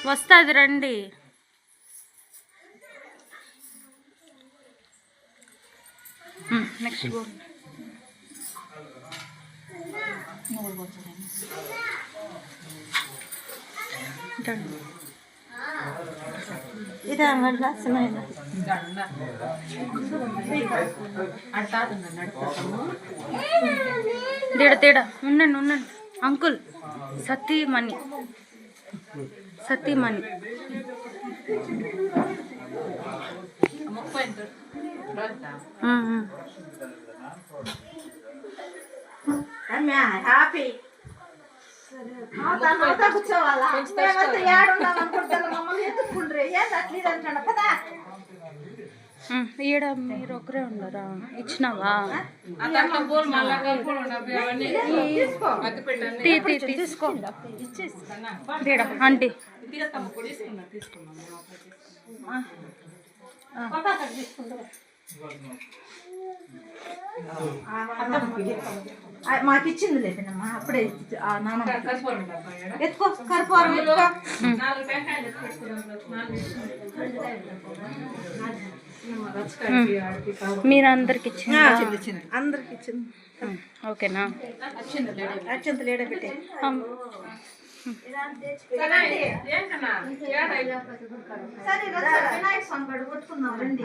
వస్తుంది రండి. నెక్స్ట్ ఇదే తేడ ఉండండి అంకుల్. సతీమణి హ్యాపీ కూర్చోవాలా మమ్మల్ని ఎత్తుకుండ్రే అట్లేదంటాడు కదా. ఈడ మీరు ఒకరే ఉండరా? ఇచ్చినావా? తీసుకో ఆంటీ. మాకు ఇచ్చింది లేదమ్మా అప్పుడే. ఎత్తుకో కర్పూరం మీరు అందరికి ఇచ్చింది? అందరికి ఇచ్చింది. ఓకేనా? అత్యంత లేడ పెట్టే వినాయక స్వామి కొట్టుకుందాం రండి.